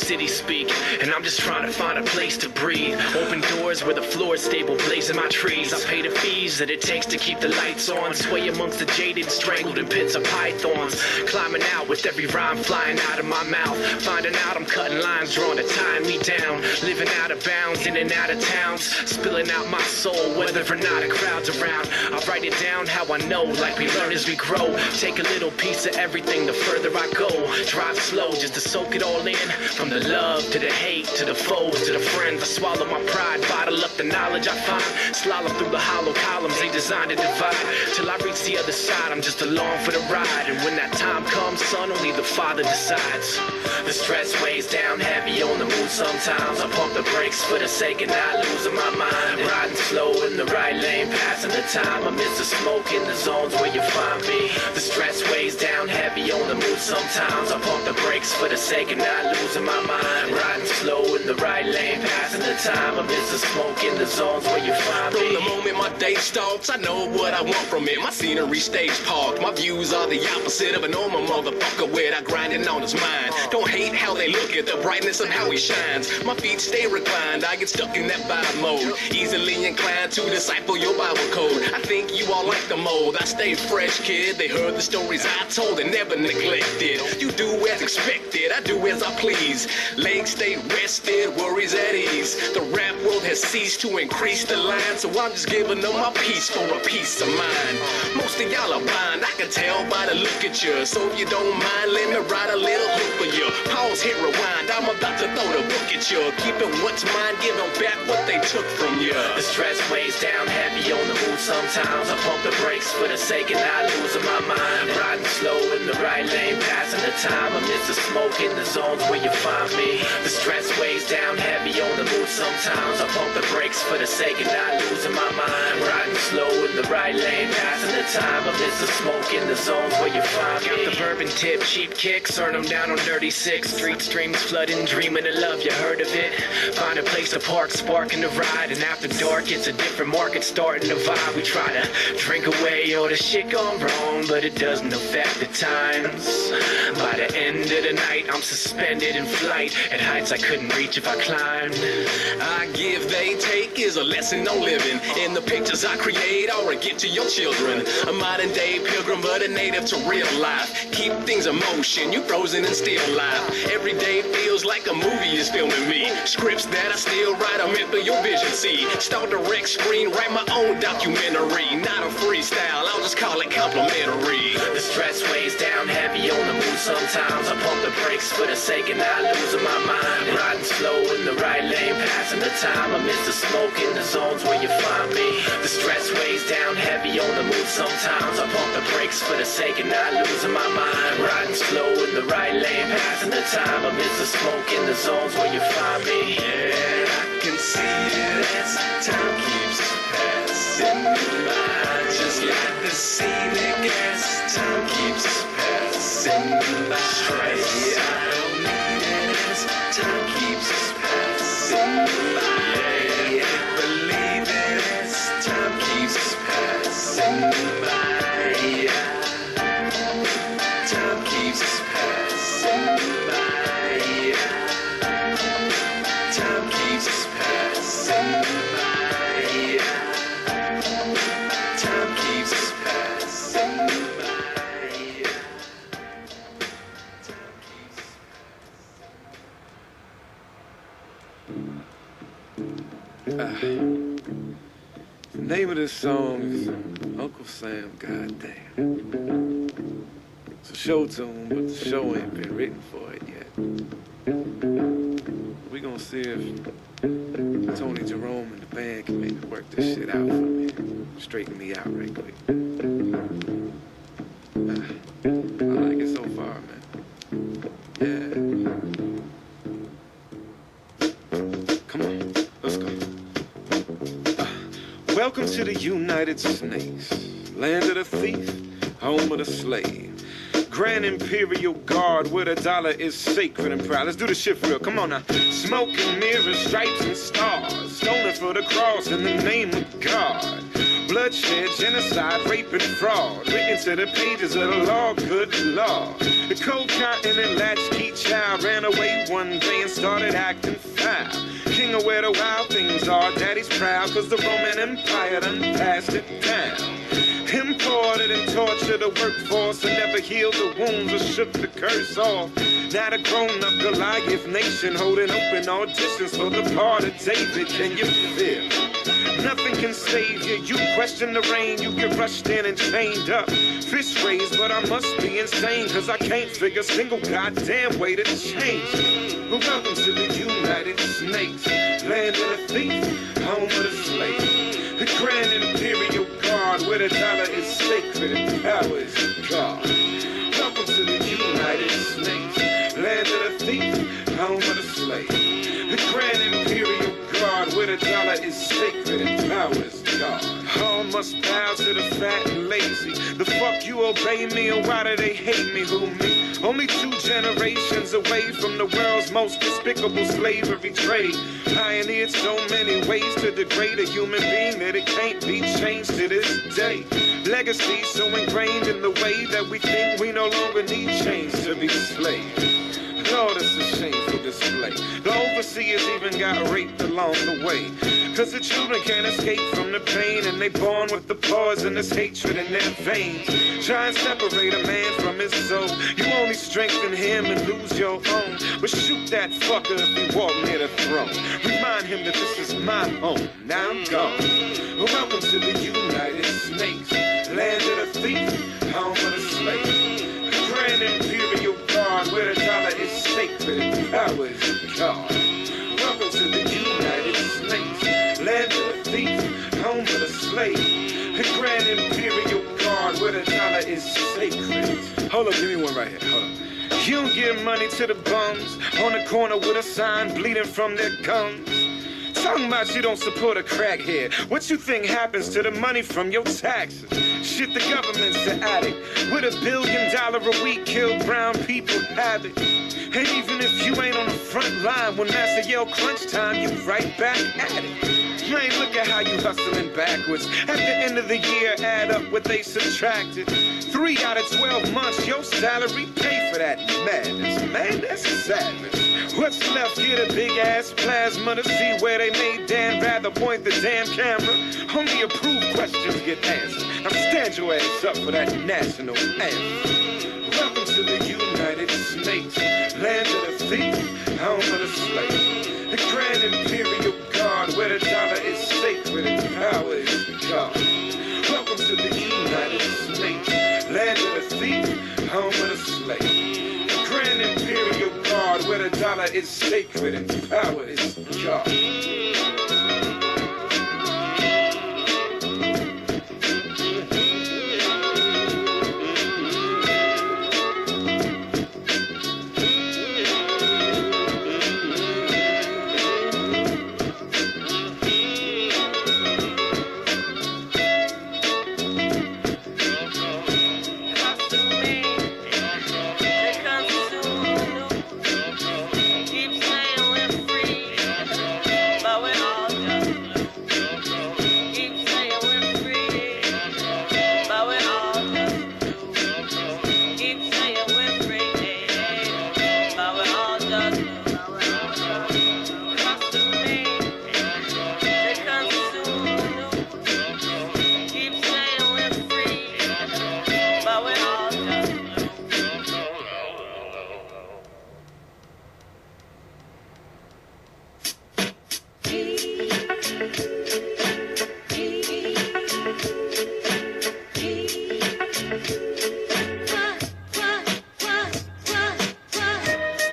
city speak, and I'm just trying to find a place to breathe. Open doors where the floor is stable, blazing my trees. I pay the fees that it takes to keep the lights on. Sway amongst the jaded, strangled in pits of pythons. Climbing out with every rhyme flying out of my mouth. Finding out I'm cutting lines drawn to tie me down. Living out of bounds, in and out of towns. Spilling out my soul, whether or not a crowd's around. I write it down how I know, like we learn as we grow. Take a little piece of everything the further I go. Drive slow just to soak it all in. From the love to the hate, to the foes, to the friends. I swallow my pride, bottle up the knowledge I find. Slalom through the hollow columns they designed to divide. Till I reach the other side, I'm just along for the ride. And when that time comes, son, only the Father decides. The stress weighs down heavy on the mood sometimes. I pump the brakes for the sake of not losing my mind. Riding slow in the right lane, passing the time. Amidst the smoke in the zones where you find me. The stress weighs down heavy on the mood sometimes. I pump the brakes for the sake of not losing my mind. Riding slow in the right lane, passing the time. Amidst the smoke in the zones where you find me. From the moment my day starts, I know what I want from it. My scenery stage parked. My views are the opposite of a normal motherfucker without grinding on his mind. Don't hate how they look at the brightness of how he shines. My feet stay reclined, I get stuck in that vibe mode. Easily inclined to disciple your Bible code. I think you all like the mold. I stay fresh, kid. They heard the stories I told and never neglected. You do as expected, I do as I please. Legs stay rested, worries at ease. The rap world has ceased to increase the line, so I'm just giving them my piece for a peace of mind. Most of y'all are blind, I can tell by the look at you. So if you don't mind, let me write a little hook for you. Pause, hit rewind, I'm about to throw the book at you. Keeping what's mine, giving back what they took from you. The stress weighs down heavy on the mood sometimes. I pump the brakes for the sake of not losing my mind. Riding slow in the right lane, passing the time. Amidst the smoke in the zones where you find me. The stress weighs down heavy on the mood sometimes. I pump the brakes for the sake of not losing my mind. Riding slow in the right lane, passing the time. Amidst the smoke in the zones where you find me. Got the bourbon tip, cheap kicks, earn them down on dirty six. Street streams flooding, dreaming of love, you heard of it. Find a place to park, sparking the ride. And after dark, it's a different market starting to vibe. We try to drink away all the shit gone wrong, but it doesn't affect the times. By the end of the night, I'm suspended in flight at heights I couldn't reach if I climbed. I give, they take is a lesson on living. In the pictures I create, or a gift to your children. A modern day pilgrim, but a native to real life. Keep things in motion, you frozen and still alive. Every day feels like a movie is filming me. Scripts that I still write, I'm in for your vision, see. Start direct screen, write my own documentary. Not a freestyle, I'll just call it complimentary. The stress weighs down heavy on the mood sometimes. I pump the brakes for the sake of not losing my mind. Riding slow in the right lane, passing the time. Amidst the smoke in the zones where you find me. The stress weighs down heavy on the mood sometimes. I pump the brakes for the sake of not losing my mind. Riding slow in the right lane, passing the time. Amidst the smoke in the zones where you find me. Yeah, I can see it as time keeps passing by. Just like the ceiling as time keeps passing by. Stress, I don't need it as time keeps passing by. Yeah, believe it as time keeps passing by. Yeah, time keeps passing by. Yeah, time keeps passing by. Yeah, time keeps passing by. Yeah, time keeps. The name of this song is Uncle Sam, goddamn. It's a show tune, but the show ain't been written for it yet. We gonna see if Tony Jerome and the band can maybe work this shit out for me. Straighten me out right quick. I like it so far, man. Yeah. Come on, let's go. Welcome to the United Snakes, land of the thief, home of the slave. Grand Imperial Guard where the dollar is sacred and proud. Let's do this shit for real, come on now. Smoke and mirrors, stripes and stars, stolen for the cross in the name of God. Bloodshed, genocide, rape, and fraud. Written to the pages of the law, good law. The cold continent latchkey child ran away one day and started acting foul. King of where the wild things are, daddy's proud, cause the Roman Empire done passed it down. Imported and tortured the workforce and never healed the wounds or shook the curse off. Now the grown-up Goliath nation holding open auditions for the part of David. Can you feel? Nothing can save you. You question the rain, you get rushed in and chained up. Fist raised, but I must be insane, cause I can't figure a single goddamn way to change it. But welcome to the United States, land of the thief, home of the slave. The Grand Imperial Guard, where the dollar is sacred and power is God. Welcome to the United States, land of the thief, home of the slave. The Grand Imperial Guard, where the dollar is sacred and power is God. All must bow to the fat and lazy. The fuck you obey me, and why do they hate me? Who me? Only 2 generations away from the world's most despicable slavery trade. Pioneered so many ways to degrade a human being that it can't be changed to this day. Legacy so ingrained in the way that we think we no longer need chains to be slaves. Lord, it's a shameful display. The overseers even got raped along the way. Cause the children can't escape from the pain, and they born with the poisonous hatred in their veins. Try and separate a man from his soul. You only strengthen him and lose your own. But shoot that fucker if he walk near the throne. Remind him that this is my home. Now I'm gone. Well, welcome to the United States, land of the thief, home of the slave. The Grand Imperial Guard, where the dollar is sacred and power is God. Welcome to the United States, land of the thief, home of the slave. The Grand Imperial Guard, where the dollar is sacred. Hold up, give me one right here, hold up. You don't give money to the bums on the corner with a sign bleeding from their gums. Talking about you don't support a crackhead. What you think happens to the money from your taxes? Shit, the government's the addict. With $1 billion a week, kill brown people habit. And even if you ain't on the front line, when Master yell crunch time, you right back at it. Man, look at how you hustling backwards. At the end of the year, add up what they subtracted. 3 out of 12 months, your salary pay for that madness. Man, that's savage. What's left? Get a big-ass plasma to see where they made Dan rather point the damn camera. Only approved questions get answered. Now stand your ass up for that national anthem. Welcome to the United States, land of the thief, home of the slave. The Grand Imperial Guard, where the dollar is sacred and power is God. Welcome to the United States, land of the thief, home of the slave. The Grand Imperial Guard, where the dollar is sacred and power is God.